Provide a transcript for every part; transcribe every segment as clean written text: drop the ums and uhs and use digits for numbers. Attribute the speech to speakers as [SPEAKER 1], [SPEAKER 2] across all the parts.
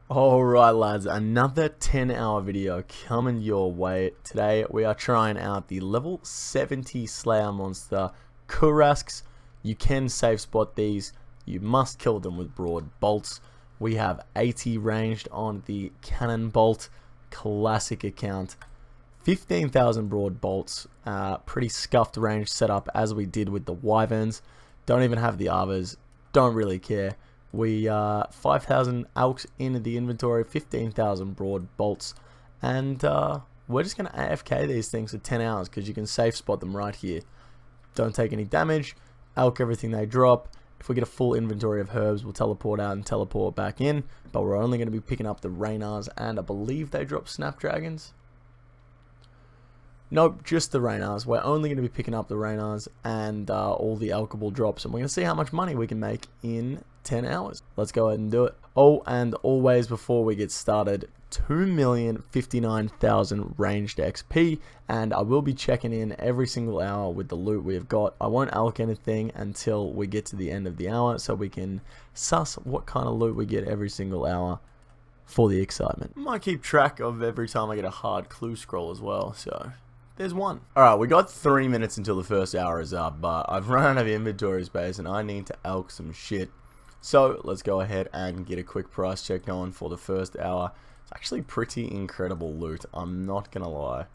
[SPEAKER 1] Alright lads, another 10-hour video coming your way. Today we are trying out the level 70 Slayer monster, Kurasks. You can safe spot these, you must kill them with broad bolts. We have 80 ranged on the cannon bolt, classic account. 15,000 broad bolts, pretty scuffed range setup as we did with the wyverns. Don't even have the Arvors, don't really care. We 5,000 alks in the inventory, 15,000 broad bolts, and we're just going to AFK these things for 10 hours because you can safe spot them right here. Don't take any damage, alk everything they drop. If we get a full inventory of herbs, we'll teleport out and teleport back in, but we're only going to be picking up the Raynars, and I believe they drop Snapdragons. Nope, just the Raynars. We're only going to be picking up the Raynars and all the alkable drops, and we're going to see how much money we can make in 10 hours. Let's go ahead and do it. Oh, and always before we get started, 2,059,000 ranged XP, and I will be checking in every single hour with the loot we have got. I won't alk anything until we get to the end of the hour, so we can suss what kind of loot we get every single hour for the excitement. Might keep track of every time I get a hard clue scroll as well, so there's one. Alright, we got 3 minutes until the first hour is up, but I've run out of inventory space and I need to alk some shit. So let's go ahead and get a quick price check going for the first hour. It's actually pretty incredible loot, I'm not gonna lie.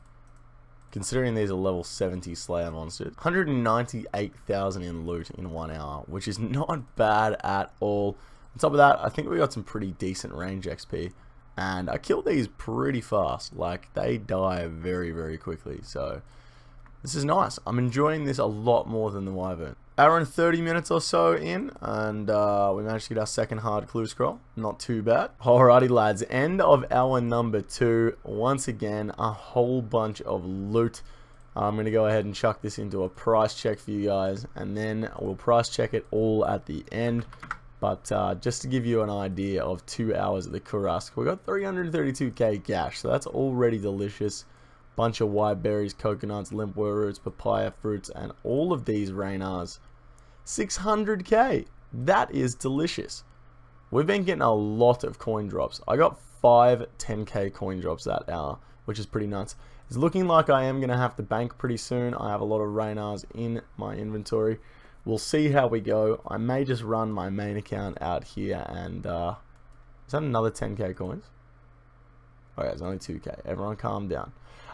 [SPEAKER 1] Considering these are level 70 Slayer monsters. 198,000 in loot in 1 hour, which is not bad at all. On top of that, I think we got some pretty decent range XP. And I killed these pretty fast, like they die very, very quickly, so this is nice. I'm enjoying this a lot more than the wyvern. Hour and 30 minutes or so in, and we managed to get our second hard clue scroll. Not too bad. Alrighty lads, end of hour number 2. Once again, a whole bunch of loot. I'm going to go ahead and chuck this into a price check for you guys, and then we'll price check it all at the end. But just to give you an idea of 2 hours of the Kuarsks, we got 332k cash, so that's already delicious. Bunch of white berries, coconuts, limpwort roots, papaya fruits, and all of these Raynars. 600k! That is delicious. We've been getting a lot of coin drops. I got 5 10k coin drops that hour, which is pretty nuts. It's looking like I am going to have to bank pretty soon. I have a lot of Raynars in my inventory. We'll see how we go. I may just run my main account out here and is that another 10k coins? Oh yeah, it's only 2k. Everyone calm down.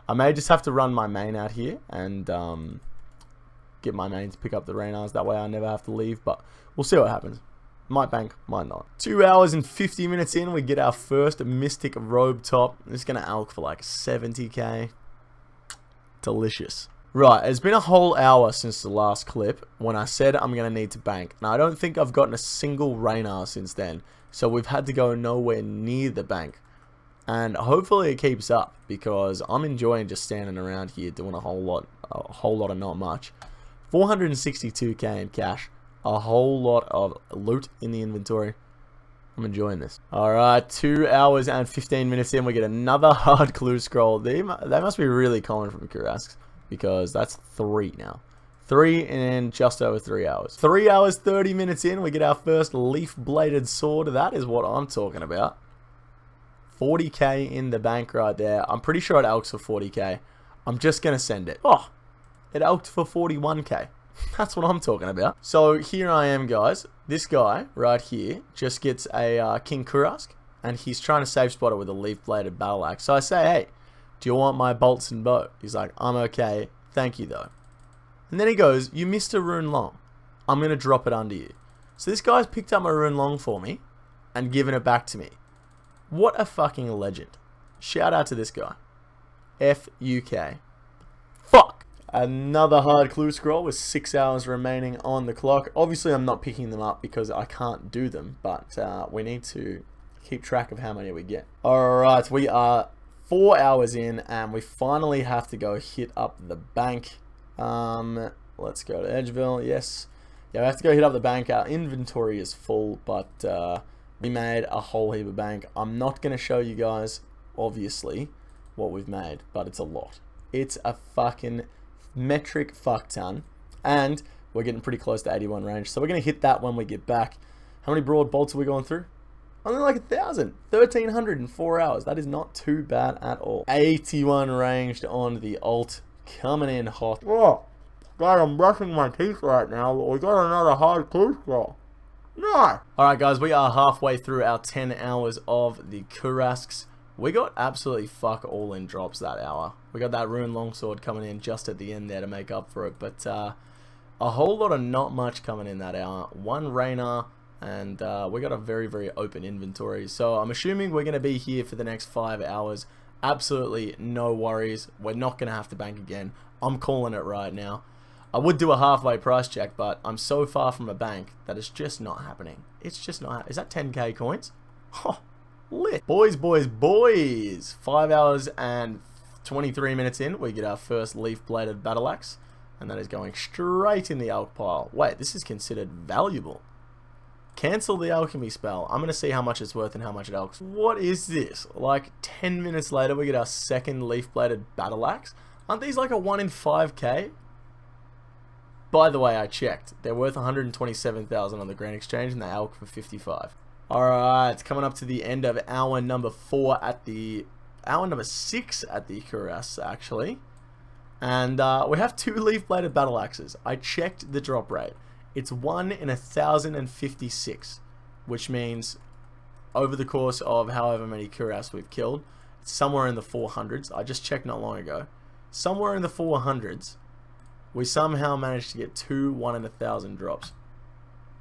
[SPEAKER 1] I may just have to run my main out here and get my main to pick up the Raynars. That way I never have to leave, but we'll see what happens. Might bank, might not. 2 hours and 50 minutes in, we get our first Mystic Robe top. It's going to alk for like 70k. Delicious. Right, it's been a whole hour since the last clip when I said I'm going to need to bank. Now, I don't think I've gotten a single Raynar since then, so we've had to go nowhere near the bank. And hopefully it keeps up, because I'm enjoying just standing around here doing a whole lot of not much. 462k in cash, a whole lot of loot in the inventory. I'm enjoying this. Alright, 2 hours and 15 minutes in, we get another hard clue scroll. They must be really common from Kurasks, because that's 3 now. 3 in just over 3 hours. 3 hours, 30 minutes in, we get our first leaf-bladed sword. That is what I'm talking about. 40k in the bank right there. I'm pretty sure it alks for 40k. I'm just going to send it. Oh, it alked for 41k. That's what I'm talking about. So here I am, guys. This guy right here just gets a King Kurask, and he's trying to safe spot it with a leaf-bladed battle axe. So I say, hey, do you want my bolts and bow? He's like, I'm okay, thank you though. And then he goes, you missed a rune long. I'm going to drop it under you. So this guy's picked up my rune long for me and given it back to me. What a fucking legend. Shout out to this guy. F-U-K. Fuck! Another hard clue scroll with 6 hours remaining on the clock. Obviously I'm not picking them up because I can't do them, but we need to keep track of how many we get. Alright, we are 4 hours in, and we finally have to go hit up the bank. Let's go to Edgeville. Yes. Yeah, we have to go hit up the bank. Our inventory is full, but we made a whole heap of bank. I'm not going to show you guys, obviously, what we've made, but it's a lot. It's a fucking metric fuck ton, and we're getting pretty close to 81 range, so we're going to hit that when we get back. How many broad bolts are we going through? Only like 1,000. 1,300 in 4 hours. That is not too bad at all. 81 ranged on the alt. Coming in hot.
[SPEAKER 2] Oh, God, I'm brushing my teeth right now, but we got another hard clue scroll. No!
[SPEAKER 1] Alright guys, we are halfway through our 10 hours of the Kurasks. We got absolutely fuck all in drops that hour. We got that Rune Longsword coming in just at the end there to make up for it. But a whole lot of not much coming in that hour. One Rainer, and we got a very, very open inventory. So I'm assuming we're going to be here for the next 5 hours. Absolutely no worries. We're not going to have to bank again. I'm calling it right now. I would do a halfway price check, but I'm so far from a bank that it's just not happening. It's just not. Is that 10k coins? Oh, lit. Boys, boys, boys. 5 hours and 23 minutes in, we get our first leaf-bladed battle axe, and that is going straight in the alch pile. Wait, this is considered valuable. Cancel the alchemy spell. I'm going to see how much it's worth and how much it alchs. What is this? Like 10 minutes later, we get our second leaf-bladed battle axe. Aren't these like a 1 in 5k? By the way, I checked. They're worth 127,000 on the Grand Exchange, and they alch for 55. Alright, it's coming up to the end of hour number 4 at the... hour number 6 at the Kuarsks, actually. And we have 2 leaf-bladed battle axes. I checked the drop rate. It's 1 in 1,056, which means over the course of however many Kuarsks we've killed, it's somewhere in the 400s. I just checked not long ago. Somewhere in the 400s. We somehow managed to get 2 1 in 1,000 drops.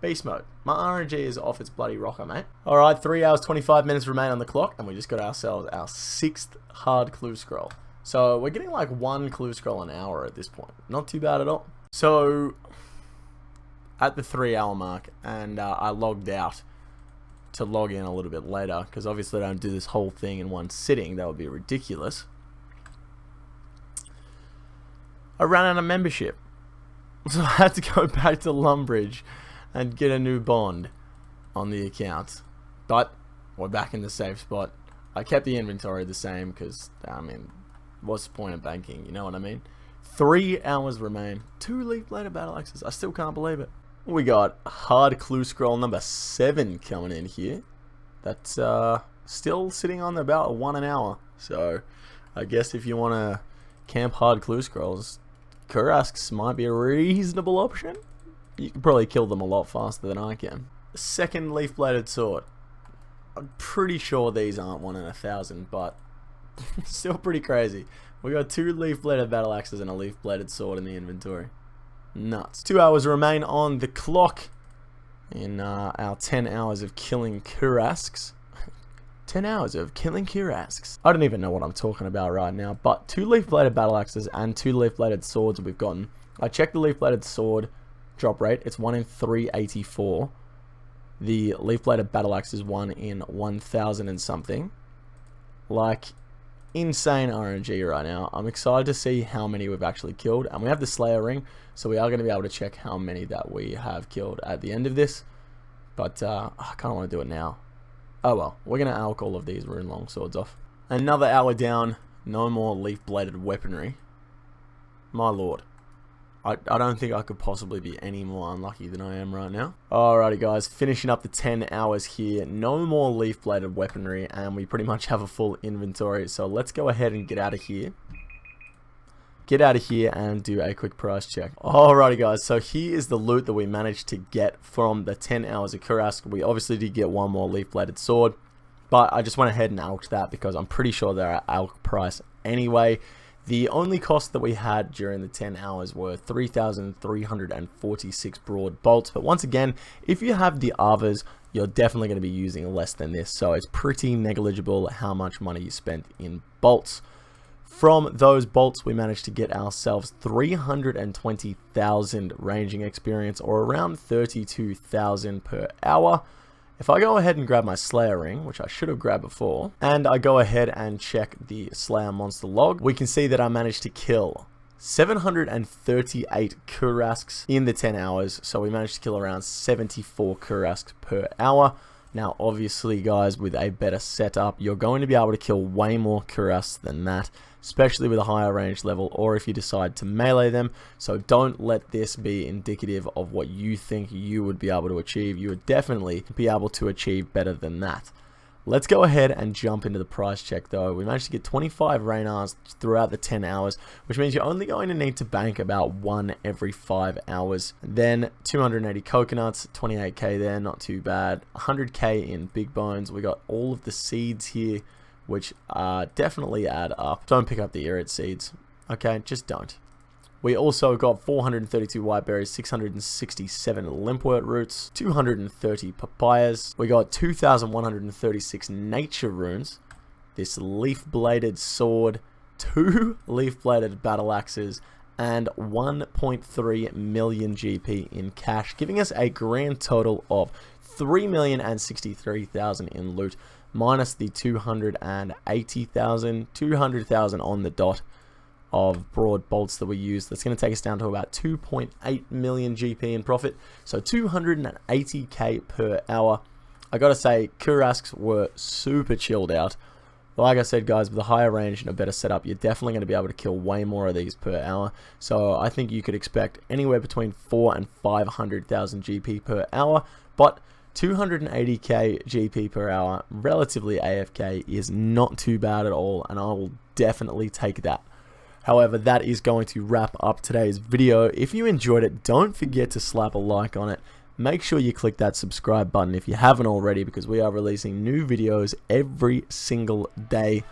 [SPEAKER 1] Beast mode. My RNG is off its bloody rocker, mate. Alright, 3 hours 25 minutes remain on the clock, and we just got ourselves our 6th hard clue scroll. So we're getting like 1 clue scroll an hour at this point. Not too bad at all. So at the 3 hour mark, and I logged out to log in a little bit later, because obviously I don't do this whole thing in one sitting. That would be ridiculous. I ran out of membership, so I had to go back to Lumbridge and get a new bond on the account. But we're back in the safe spot. I kept the inventory the same because, I mean, what's the point of banking? You know what I mean? 3 hours remain. 2 leaf-bladed battle axes. I still can't believe it. We got hard clue scroll number 7 coming in here. That's still sitting on about 1 an hour. So I guess if you want to camp hard clue scrolls, Kurasks might be a reasonable option. You can probably kill them a lot faster than I can. Second leaf-bladed sword. I'm pretty sure these aren't 1 in 1,000, but still pretty crazy. We got 2 leaf-bladed battle axes and a leaf-bladed sword in the inventory. Nuts. 2 hours remain on the clock in our 10 hours of killing Kurasks. 10 hours of killing Kurasks. I don't even know what I'm talking about right now, but 2 leaf-bladed battle axes and 2 leaf-bladed swords we've gotten. I checked the leaf-bladed sword drop rate. It's 1 in 384. The leaf-bladed battle axe is 1 in 1,000 and something. Like, insane RNG right now. I'm excited to see how many we've actually killed, and we have the Slayer ring, so we are going to be able to check how many that we have killed at the end of this. But I kind of want to do it now. Oh well, we're going to alch all of these Rune Longswords off. Another hour down, no more leaf-bladed weaponry. My lord. I don't think I could possibly be any more unlucky than I am right now. Alrighty guys, finishing up the 10 hours here. No more leaf-bladed weaponry, and we pretty much have a full inventory. So let's go ahead and get out of here. Get out of here and do a quick price check. Alrighty guys, so here is the loot that we managed to get from the 10 hours of Kuarsks. We obviously did get 1 more leaf-bladed sword, but I just went ahead and alched that because I'm pretty sure they're at alch price anyway. The only cost that we had during the 10 hours were 3,346 broad bolts, but once again, if you have the Avas, you're definitely going to be using less than this, so it's pretty negligible how much money you spent in bolts. From those bolts, we managed to get ourselves 320,000 ranging experience, or around 32,000 per hour. If I go ahead and grab my Slayer ring, which I should have grabbed before, and I go ahead and check the Slayer monster log, we can see that I managed to kill 738 Kurasks in the 10 hours, so we managed to kill around 74 Kurasks per hour. Now obviously guys, with a better setup, you're going to be able to kill way more Kurasks than that, especially with a higher range level, or if you decide to melee them. So don't let this be indicative of what you think you would be able to achieve. You would definitely be able to achieve better than that. Let's go ahead and jump into the price check though. We managed to get 25 Raynars throughout the 10 hours, which means you're only going to need to bank about 1 every 5 hours. Then 280 coconuts, 28k there, not too bad. 100k in big bones. We got all of the seeds here, which definitely add up. Don't pick up the Irit seeds, okay? Just don't. We also got 432 white berries, 667 limpwort roots, 230 papayas. We got 2,136 nature runes, this leaf-bladed sword, 2 leaf-bladed battle axes, and 1.3 million GP in cash, giving us a grand total of 3,063,000 in loot, minus the 200,000 on the dot of broad bolts that we use. That's going to take us down to about 2.8 million GP in profit, so 280k per hour. I gotta say, Kurasks were super chilled out. Like I said guys, with a higher range and a better setup, you're definitely going to be able to kill way more of these per hour. So I think you could expect anywhere between 4 and 500,000 GP per hour, but 280k GP per hour, relatively AFK, is not too bad at all, and I will definitely take that. However, that is going to wrap up today's video. If you enjoyed it, don't forget to slap a like on it. Make sure you click that subscribe button if you haven't already, because we are releasing new videos every single day.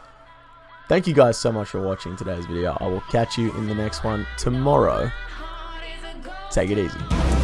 [SPEAKER 1] Thank you guys so much for watching today's video. I will catch you in the next one tomorrow. Take it easy.